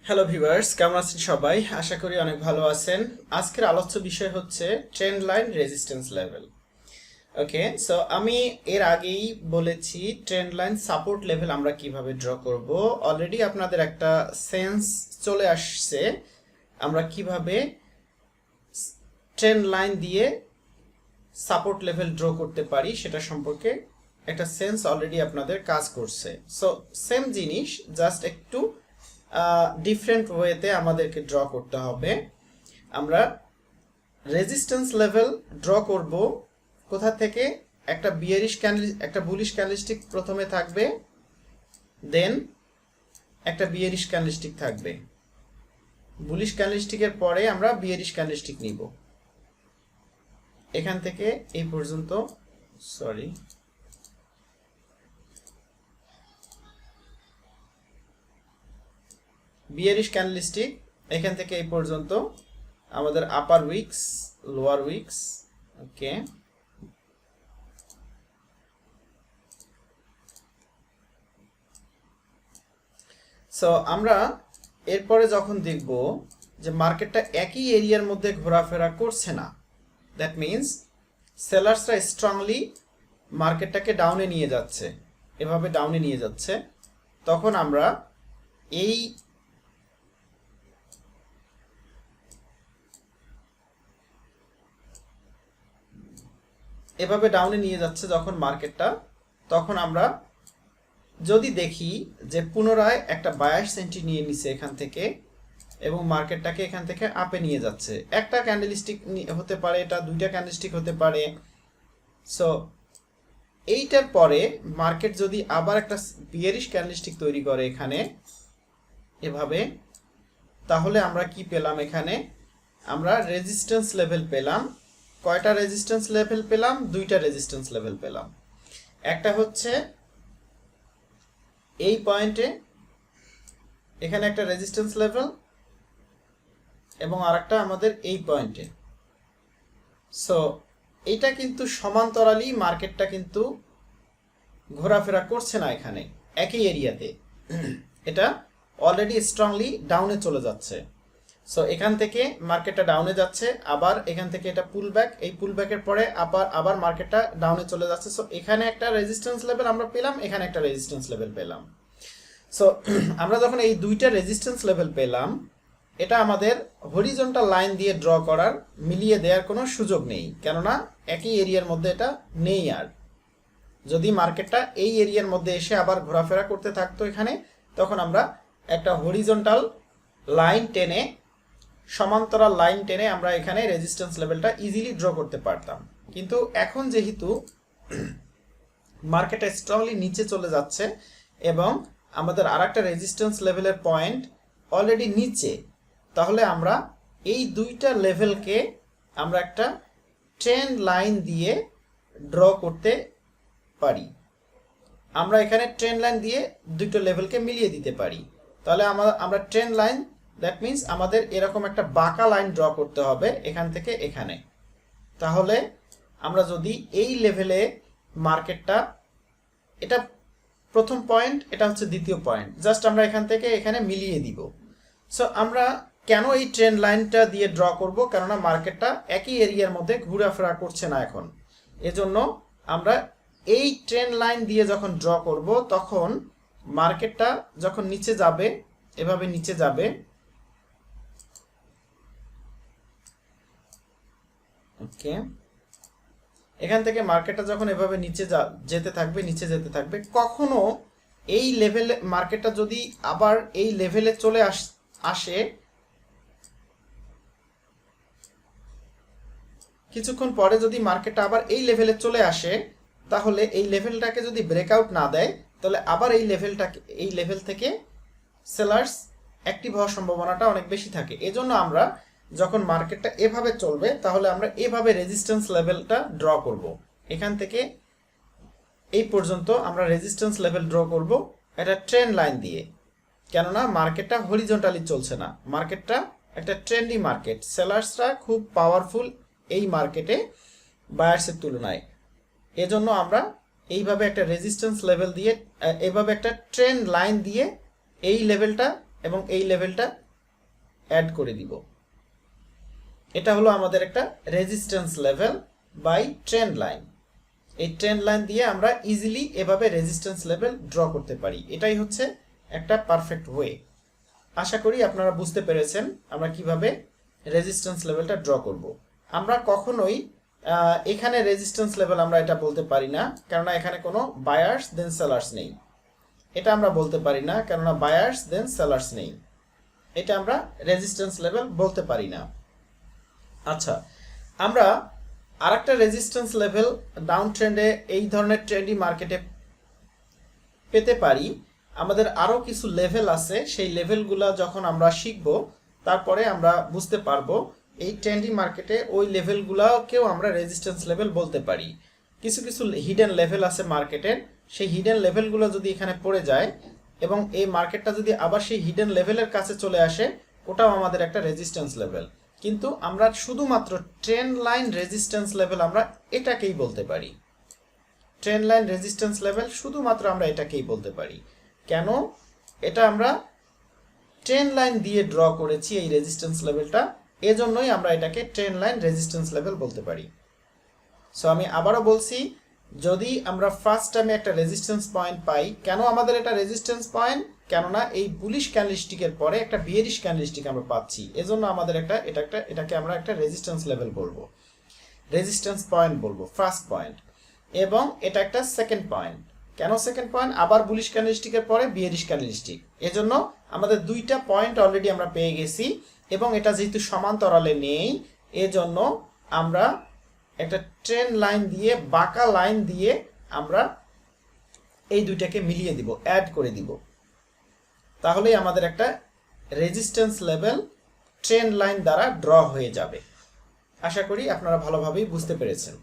Hello viewers, কেমন আছেন সবাই? আশা করি অনেক ভালো আছেন। আজকের আলোচ্য বিষয় হচ্ছে ট্রেন্ড লাইন রেজিস্ট্যান্স লেভেল। ওকে, সো আমি এর আগেই বলেছি ট্রেন্ড লাইন সাপোর্ট লেভেল আমরা কিভাবে ড্র করব। অলরেডি আপনাদের একটা সেন্স চলে আসছে আমরা কিভাবে ট্রেন্ড লাইন দিয়ে সাপোর্ট লেভেল ড্র করতে পারি সেটা সম্পর্কে একটা সেন্স অলরেডি আপনাদের কাজ করছে। সো সেম জিনিস জাস্ট একটু ডিফারেন্ট ওয়েতে আমাদেরকে ড্র করতে হবে। আমরা রেজিস্ট্যান্স লেভেল ড্র করব কোথা থেকে? একটা বিয়ারিশ ক্যান্ডেল, একটা বুলিশ ক্যান্ডেলস্টিক প্রথমে থাকবে, দেন একটা বিয়ারিশ ক্যান্ডেলস্টিক থাকবে। বুলিশ ক্যান্ডেলস্টিকের পরে আমরা বিয়ারিশ ক্যান্ডেলস্টিক নিব এখান থেকে এই পর্যন্ত। সরি, বিয়ারিশ ক্যান্ডেলস্টিক এখান থেকে এই পর্যন্ত আমাদের আপার উইকস, লোয়ার উইকস। ওকে, সো আমরা এরপরে যখন দেখব যে মার্কেটটা একই এরিয়ার মধ্যে ঘোরাফেরা করছে না, দ্যাট মিনস সেলার্সরা স্ট্রংলি মার্কেটটাকে ডাউনে নিয়ে যাচ্ছে, এভাবে ডাউনে নিয়ে যাচ্ছে, তখন আমরা এই এভাবে ডাউনে নিয়ে যাচ্ছে যখন মার্কেটটা, তখন আমরা যদি দেখি যে পুনরায় একটা 22 সেন্টি নিয়ে নিছে এখান থেকে এবং মার্কেটটাকে এখান থেকে আপে নিয়ে যাচ্ছে, একটা ক্যান্ডেলস্টিক হতে পারে, এটা দুইটা ক্যান্ডেলস্টিক হতে পারে। সো এইটার পরে মার্কেট যদি আবার একটা বিয়ারিশ ক্যান্ডেলস্টিক তৈরি করে এখানে এভাবে, তাহলে আমরা কি পেলাম? এখানে আমরা রেজিস্ট্যান্স লেভেল পেলাম। কয়টা রেজিস্ট্যান্স লেভেল পেলাম? দুইটা রেজিস্ট্যান্স লেভেল পেলাম। একটা হচ্ছে এই পয়েন্টে, এখানে একটা রেজিস্ট্যান্স লেভেল, এবং আরেকটা আমাদের এই পয়েন্টে। সো এইটা কিন্তু সমান্তরালি মার্কেটটা কিন্তু ঘোরাফেরা করছে না এখানে একই এরিয়াতে, এটা অলরেডি স্ট্রংলি ডাউনে চলে যাচ্ছে। সো এখান থেকে মার্কেটটা ডাউনে যাচ্ছে, আবার এখান থেকে এটা পুল ব্যাক, এই পুল ব্যাকের পরে আবার মার্কেটটা ডাউনে চলে যাচ্ছে। সো এখানে একটা রেজিস্ট্যান্স লেভেল আমরা পেলাম, এখানে একটা রেজিস্ট্যান্স লেভেল পেলাম। সো আমরা যখন এই দুইটা রেজিস্ট্যান্স লেভেল পেলাম, এটা আমাদের হরিজন্টাল লাইন দিয়ে ড্র করার, মিলিয়ে দেওয়ার কোনো সুযোগ নেই, কেননা একই এরিয়ার মধ্যে এটা নেই। আর যদি মার্কেটটা এই এরিয়ার মধ্যে এসে আবার ঘোরাফেরা করতে থাকতো এখানে, তখন আমরা একটা হরিজন্টাল লাইন টেনে, সমান্তরাল লাইন টেনে আমরা এখানে রেজিস্ট্যান্স লেভেলটা ইজিলি ড্র করতে পারতাম। কিন্তু এখন যেহেতু মার্কেটটা স্ট্রংলি নিচে চলে যাচ্ছে এবং আমাদের আর একটা রেজিস্ট্যান্স লেভেলের পয়েন্ট অলরেডি নিচে, তাহলে আমরা এই দুইটা লেভেলকে আমরা একটা ট্রেন্ড লাইন দিয়ে ড্র করতে পারি। আমরা এখানে ট্রেন্ড লাইন দিয়ে দুটো লেভেলকে মিলিয়ে দিতে পারি। তাহলে আমরা ট্রেন্ড লাইন, দ্যাট মিনস আমাদের এরকম একটা বাঁকা লাইন ড্র করতে হবে এখান থেকে এখানে। তাহলে আমরা যদি এই লেভেলে মার্কেটটা, এটা প্রথম পয়েন্ট, এটা হচ্ছে দ্বিতীয় পয়েন্ট, জাস্ট আমরা এখান থেকে এখানে মিলিয়ে দিব। সো আমরা কেন এই ট্রেন্ড লাইনটা দিয়ে ড্র করব? কেননা মার্কেটটা একই এরিয়ার মধ্যে ঘোরাফেরা করছে না এখন, এজন্য আমরা এই ট্রেন্ড লাইন দিয়ে যখন ড্র করব, তখন মার্কেটটা যখন নিচে যাবে, এভাবে নিচে যাবে, ওকে, এখান থেকে মার্কেটটা যখন এভাবে নিচে যেতে থাকবে, নিচে যেতে থাকবে, কখনো এই লেভেলে মার্কেটটা যদি আবার এই লেভেলে চলে আসে, কিছুক্ষণ পরে যদি মার্কেটটা আবার এই লেভেলে চলে আসে, তাহলে এই লেভেলটাকে যদি ব্রেকআউট না দেয়, তাহলে আবার এই লেভেল থেকে সেলার্স অ্যাক্টিভ হওয়ার সম্ভাবনাটা অনেক বেশি থাকে। এজন্য আমরা যখন মার্কেটটা এভাবে চলবে, তাহলে আমরা এভাবে রেজিস্ট্যান্স লেভেলটা ড্র করব। এখান থেকে এই পর্যন্ত আমরা রেজিস্ট্যান্স লেভেল ড্র করব একটা ট্রেন্ড লাইন দিয়ে, কেননা মার্কেটটা হরিজন্টালি চলছে না, মার্কেটটা একটা ট্রেন্ডি মার্কেট, সেলার্সরা খুব পাওয়ারফুল এই মার্কেটে বায়ার্সের তুলনায়। এজন্য আমরা এইভাবে একটা রেজিস্ট্যান্স লেভেল দিয়ে, এইভাবে একটা ট্রেন্ড লাইন দিয়ে এই লেভেলটা এবং এই লেভেলটা অ্যাড করে দিব। এটা হলো আমাদের একটা resistance level by trend line. এই ট্রেন্ড লাইন দিয়ে আমরা ইজিলি এভাবে রেজিস্ট্যান্স লেভেল ড্র করতে পারি। এটাই হচ্ছে একটা পারফেক্ট ওয়ে। আশা করি আপনারা বুঝতে পেরেছেন আমরা কিভাবে রেজিস্ট্যান্স লেভেলটা ড্র করব। আমরা কখনোই এখানে রেজিস্ট্যান্স লেভেল আমরা এটা বলতে পারি না, কেননা এখানে কোনো বায়ার্স দেন সেলার্স নেই। এটা আমরা বলতে পারি না কেননা বায়ার্স দেন সেলার্স নেই। এটা আমরা রেজিস্ট্যান্স লেভেল বলতে পারি না। আচ্ছা, আমরা আরেকটা রেজিস্ট্যান্স লেভেল ডাউন ট্রেন্ডে এই ধরনের ট্রেন্ডি মার্কেটে পেতে পারি। আমাদের আরও কিছু লেভেল আছে, সেই লেভেলগুলো যখন আমরা শিখব তারপরে আমরা বুঝতে পারবো এই ট্রেন্ডি মার্কেটে ওই লেভেলগুলোকেও আমরা রেজিস্ট্যান্স লেভেল বলতে পারি। কিছু কিছু হিডেন লেভেল আছে মার্কেটের, সেই হিডেন লেভেলগুলো যদি এখানে পড়ে যায় এবং এই মার্কেটটা যদি আবার সেই হিডেন লেভেলের কাছে চলে আসে, ওটাও আমাদের একটা রেজিস্ট্যান্স লেভেল। কিন্তু আমরা শুধুমাত্র ট্রেন্ড লাইন রেজিস্ট্যান্স লেভেল আমরা এটাকেই বলতে পারি। ট্রেন্ড লাইন রেজিস্ট্যান্স লেভেল শুধুমাত্র আমরা এটাকেই বলতে পারি। কেন? এটা আমরা ট্রেন্ড লাইন দিয়ে ড্র করেছি এই রেজিস্ট্যান্স লেভেলটা, এজন্যই আমরা এটাকে ট্রেন্ড লাইন রেজিস্ট্যান্স লেভেল বলতে পারি। সো আমি আবারও বলছি, যদি আমরা ফার্স্ট টাইমে একটা রেজিস্ট্যান্স পয়েন্ট পাই, কেন আমাদের এটা রেজিস্ট্যান্স পয়েন্ট? কেননা এই বুলিশ ক্যান্ডেলস্টিকের পরে একটা বিয়ারিশ ক্যান্ডেলস্টিক আমরা পাচ্ছি, এজন্য আমাদের এটাকে আমরা একটা রেজিস্ট্যান্স লেভেল বলবো, রেজিস্ট্যান্স পয়েন্ট বলবো, ফার্স্ট পয়েন্ট। এবং এটা একটা সেকেন্ড পয়েন্ট। কেন সেকেন্ড পয়েন্ট? আবার বুলিশ ক্যান্ডেলস্টিকের পরে বিয়ারিশ ক্যান্ডেলস্টিক, এজন্য আমাদের দুইটা পয়েন্ট অলরেডি আমরা পেয়ে গেছি। এবং এটা যেহেতু সমান্তরালে নেই, এজন্য আমরা একটা ট্রেন্ড লাইন দিয়ে, বাঁকা লাইন দিয়ে আমরা এই দুইটাকে মিলিয়ে দিব, অ্যাড করে দিব। তাহলেই আমাদের একটা রেজিস্ট্যান্স লেভেল ট্রেন্ড লাইন দ্বারা ড্র হয়ে যাবে। আশা করি আপনারা ভালোভাবেই বুঝতে পেরেছেন।